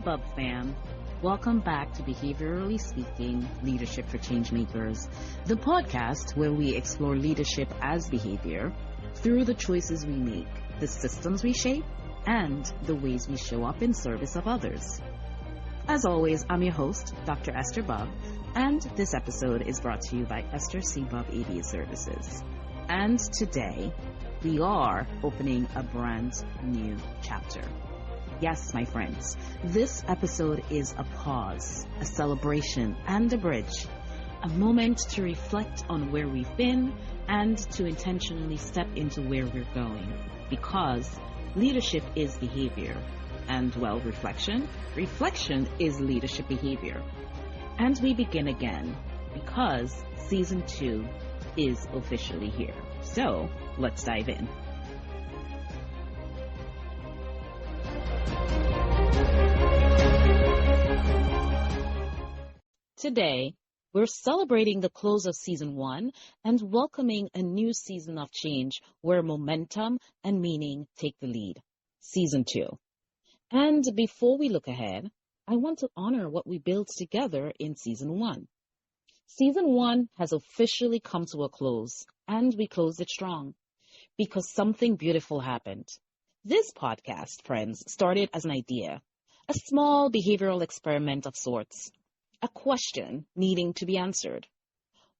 Bubb fam. Welcome back to Behaviorally Speaking, Leadership for Changemakers, the podcast where we explore leadership as behavior through the choices we make, the systems we shape, and the ways we show up in service of others. As always, I'm your host, Dr. Esther Bubb, and this episode is brought to you by Esther C. Bubb ABA Services. And today, we are opening a brand new chapter. Yes, my friends, this episode is a pause, a celebration, and a bridge, a moment to reflect on where we've been and to intentionally step into where we're going, because leadership is behavior, and well, reflection is leadership behavior. And we begin again, because season 2 is officially here. So let's dive in. Today, we're celebrating the close of season 1 and welcoming a new season of change where momentum and meaning take the lead, season 2. And before we look ahead, I want to honor what we built together in season 1. Season 1 has officially come to a close, and we closed it strong because something beautiful happened. This podcast, friends, started as an idea, a small behavioral experiment of sorts. A question needing to be answered.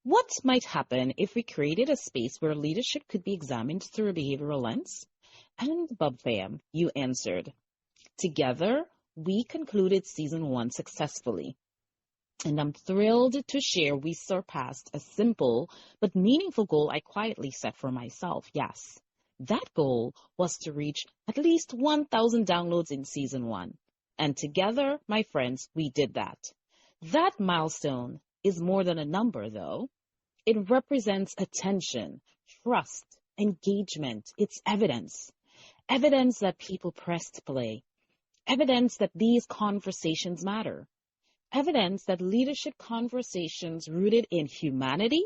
What might happen if we created a space where leadership could be examined through a behavioral lens? And Bubb fam, you answered. Together, we concluded season 1 successfully. And I'm thrilled to share we surpassed a simple but meaningful goal I quietly set for myself. Yes, that goal was to reach at least 1,000 downloads in season 1. And together, my friends, we did that. That milestone is more than a number, though. It represents attention, trust, engagement. It's evidence. Evidence that people pressed play. Evidence that these conversations matter. Evidence that leadership conversations rooted in humanity,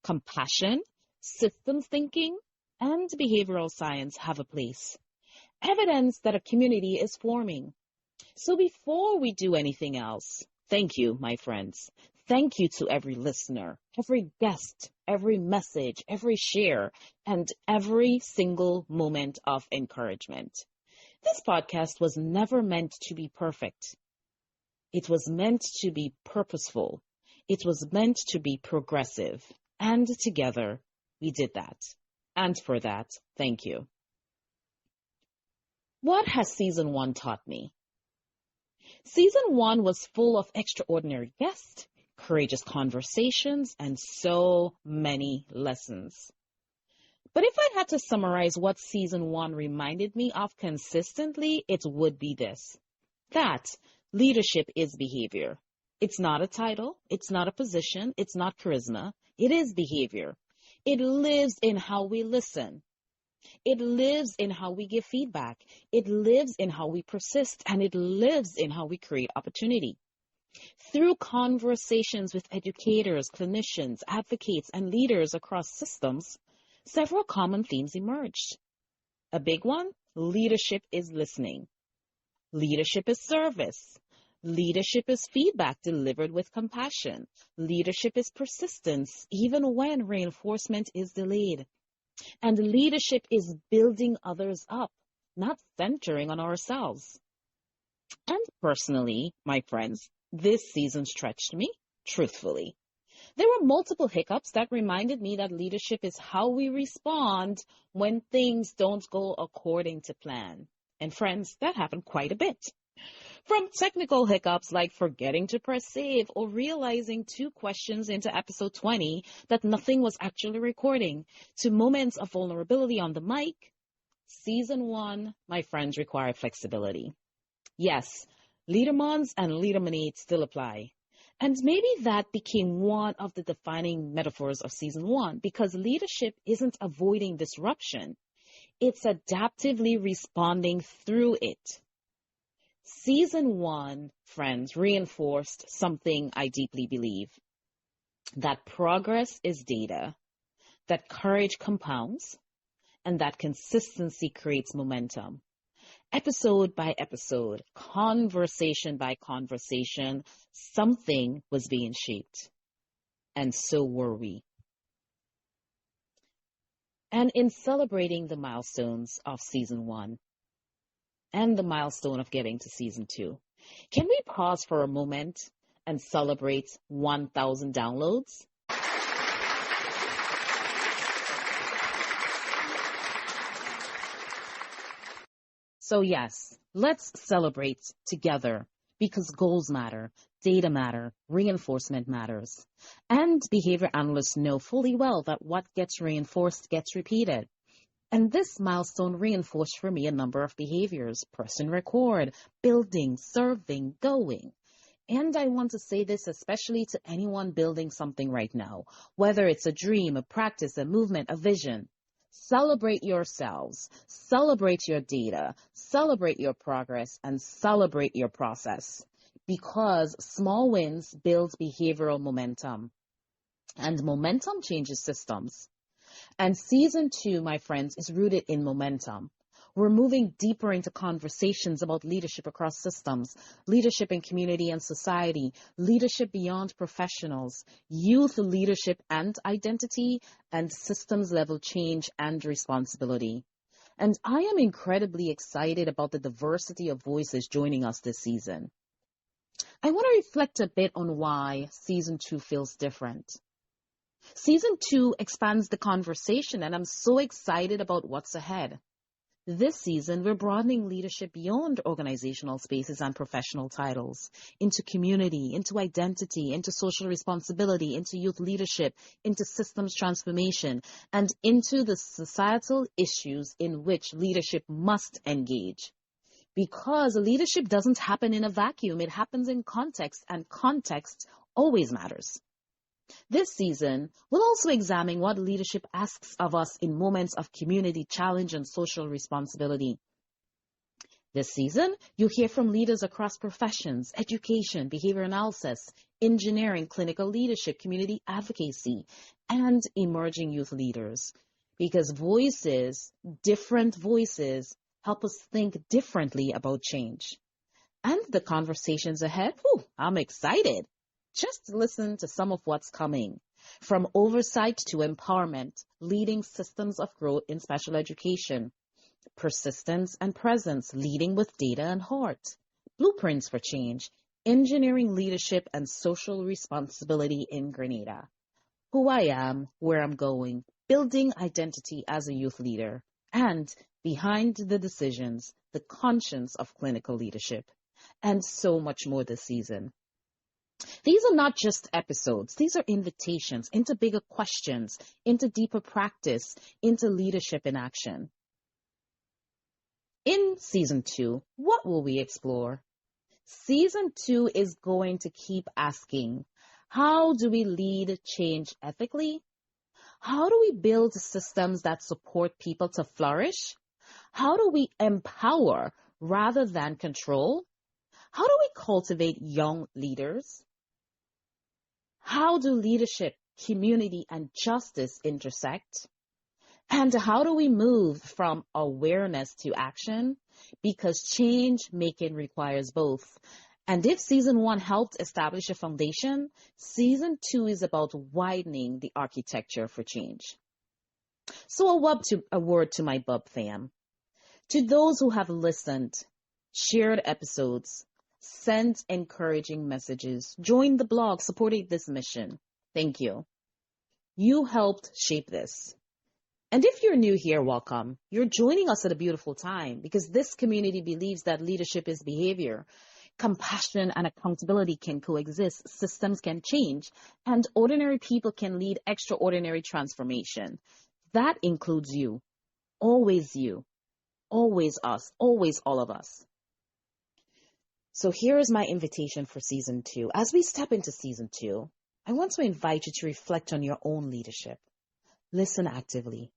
compassion, systems thinking, and behavioral science have a place. Evidence that a community is forming. So before we do anything else, thank you, my friends. Thank you to every listener, every guest, every message, every share, and every single moment of encouragement. This podcast was never meant to be perfect. It was meant to be purposeful. It was meant to be progressive. And together, we did that. And for that, thank you. What has season 1 taught me? Season 1 was full of extraordinary guests, courageous conversations, and so many lessons. But if I had to summarize what season 1 reminded me of consistently, it would be this. That leadership is behavior. It's not a title. It's not a position. It's not charisma. It is behavior. It lives in how we listen. It lives in how we give feedback. It lives in how we persist, and it lives in how we create opportunity. Through conversations with educators, clinicians, advocates, and leaders across systems, several common themes emerged. A big one, leadership is listening. Leadership is service. Leadership is feedback delivered with compassion. Leadership is persistence, even when reinforcement is delayed. And leadership is building others up, not centering on ourselves. And personally, my friends, this season stretched me, truthfully. There were multiple hiccups that reminded me that leadership is how we respond when things don't go according to plan. And friends, that happened quite a bit. From technical hiccups like forgetting to press save or realizing 2 questions into episode 20 that nothing was actually recording, to moments of vulnerability on the mic, season 1, my friends, required flexibility. Yes, leadermons and leaderminates still apply. And maybe that became one of the defining metaphors of season 1, because leadership isn't avoiding disruption. It's adaptively responding through it. Season 1, friends, reinforced something I deeply believe. That progress is data, that courage compounds, and that consistency creates momentum. Episode by episode, conversation by conversation, something was being shaped, and so were we. And in celebrating the milestones of season one and the milestone of getting to season two, can we pause for a moment and celebrate 1,000 downloads? So yes, let's celebrate together because goals matter, data matter, reinforcement matters. And behavior analysts know fully well that what gets reinforced gets repeated. And this milestone reinforced for me a number of behaviors: person record, building, serving, going. And I want to say this especially to anyone building something right now, whether it's a dream, a practice, a movement, a vision. Celebrate yourselves, celebrate your data, celebrate your progress, and celebrate your process. Because small wins build behavioral momentum, and momentum changes systems. And season two, my friends, is rooted in momentum. We're moving deeper into conversations about leadership across systems, leadership in community and society, leadership beyond professionals, youth leadership and identity, and systems level change and responsibility. And I am incredibly excited about the diversity of voices joining us this season. I want to reflect a bit on why season two feels different. Season two expands the conversation, and I'm so excited about what's ahead. This season, we're broadening leadership beyond organizational spaces and professional titles, into community, into identity, into social responsibility, into youth leadership, into systems transformation, and into the societal issues in which leadership must engage. Because leadership doesn't happen in a vacuum, it happens in context, and context always matters. This season, we'll also examine what leadership asks of us in moments of community challenge and social responsibility. This season, you'll hear from leaders across professions, education, behavior analysis, engineering, clinical leadership, community advocacy, and emerging youth leaders. Because voices, different voices, help us think differently about change. And the conversations ahead, I'm excited. Just listen to some of what's coming. From oversight to empowerment, leading systems of growth in special education, persistence and presence, leading with data and heart, blueprints for change, engineering leadership and social responsibility in Grenada, who I am, where I'm going, building identity as a youth leader, and behind the decisions, the conscience of clinical leadership, and so much more this season. These are not just episodes. These are invitations into bigger questions, into deeper practice, into leadership in action. In season two, what will we explore? Season two is going to keep asking, how do we lead change ethically? How do we build systems that support people to flourish? How do we empower rather than control? How do we cultivate young leaders? How do leadership, community, and justice intersect? And how do we move from awareness to action? Because change making requires both. And if season one helped establish a foundation, season two is about widening the architecture for change. So a word to my Bubb fam. To those who have listened, shared episodes, sent encouraging messages, joined the blog, supported this mission. Thank you. You helped shape this. And if you're new here, welcome. You're joining us at a beautiful time because this community believes that leadership is behavior. Compassion and accountability can coexist, systems can change, and ordinary people can lead extraordinary transformation. That includes you, always us, always all of us. So here is my invitation for season two. As we step into season two, I want to invite you to reflect on your own leadership. Listen actively,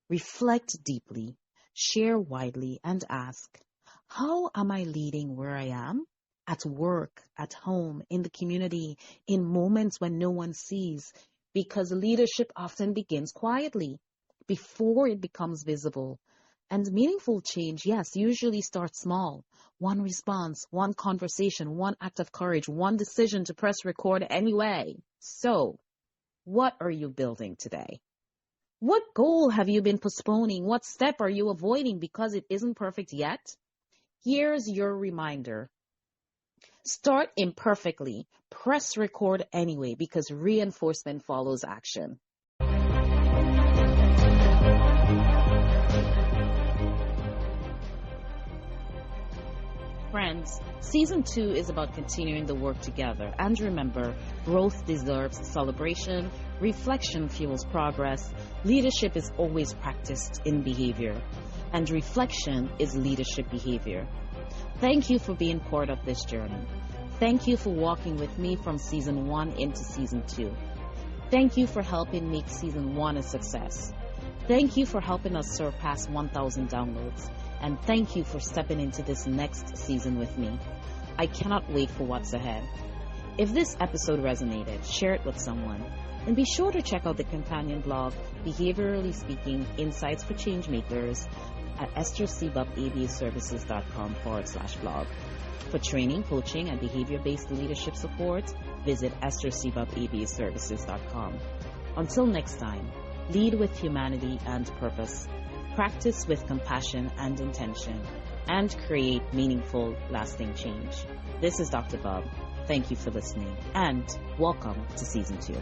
reflect deeply, share widely, and ask, how am I leading where I am? At work, at home, in the community, in moments when no one sees, because leadership often begins quietly before it becomes visible. And meaningful change, yes, usually starts small. One response, one conversation, one act of courage, one decision to press record anyway. So, what are you building today? What goal have you been postponing? What step are you avoiding because it isn't perfect yet? Here's your reminder. Start imperfectly. Press record anyway because reinforcement follows action. Friends, season 2 is about continuing the work together. And remember, growth deserves celebration, reflection fuels progress, leadership is always practiced in behavior, and reflection is leadership behavior. Thank you for being part of this journey. Thank you for walking with me from season 1 into season 2. Thank you for helping make season 1 a success. Thank you for helping us surpass 1,000 downloads. And thank you for stepping into this next season with me. I cannot wait for what's ahead. If this episode resonated, share it with someone. And be sure to check out the companion blog, Behaviorally Speaking, Insights for Changemakers, at esthercbubbabaservices.com/blog. For training, coaching, and behavior-based leadership support, visit esthercbubbabaservices.com. Until next time, lead with humanity and purpose. Practice with compassion and intention, and create meaningful, lasting change. This is Dr. Bubb. Thank you for listening, and welcome to Season 2.